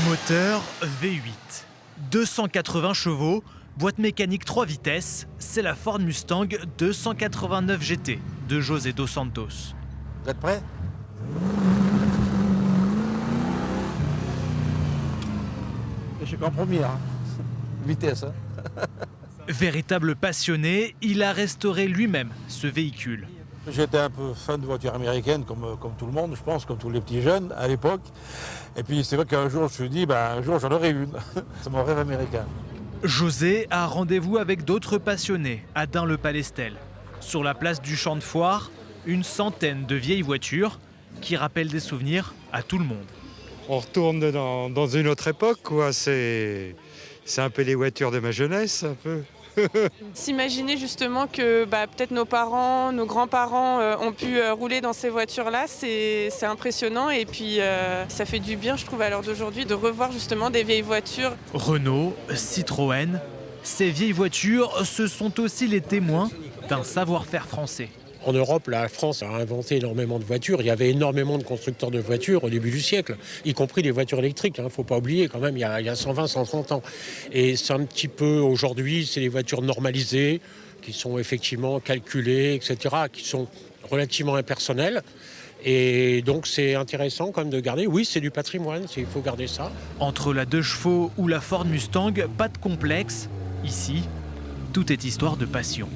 Moteur V8, 280 chevaux, boîte mécanique 3 vitesses, c'est la Ford Mustang 289 GT de José Dos Santos. Vous êtes prêts? Je suis qu'en première. Vitesse. Hein. Véritable passionné, il a restauré lui-même ce véhicule. J'étais un peu fan de voitures américaines, comme tout le monde, je pense, comme tous les petits jeunes à l'époque. Et puis c'est vrai qu'un jour, je me suis dit, un jour j'en aurai une. C'est mon rêve américain. José a rendez-vous avec d'autres passionnés à Dun-le-Palestel. Sur la place du champ de foire, une centaine de vieilles voitures qui rappellent des souvenirs à tout le monde. On retourne dans une autre époque, quoi. C'est un peu les voitures de ma jeunesse, un peu. S'imaginer justement que peut-être nos parents, nos grands-parents ont pu rouler dans ces voitures-là, c'est impressionnant et puis ça fait du bien, je trouve, à l'heure d'aujourd'hui, de revoir justement des vieilles voitures. Renault, Citroën, ces vieilles voitures, ce sont aussi les témoins d'un savoir-faire français. En Europe, la France a inventé énormément de voitures. Il y avait énormément de constructeurs de voitures au début du siècle, y compris les voitures électriques. Il ne faut pas oublier quand même, il y a 120, 130 ans. Et c'est un petit peu, aujourd'hui, c'est les voitures normalisées, qui sont effectivement calculées, etc., qui sont relativement impersonnelles. Et donc c'est intéressant quand même de garder. Oui, c'est du patrimoine, il faut garder ça. Entre la 2 chevaux ou la Ford Mustang, pas de complexe. Ici, tout est histoire de passion.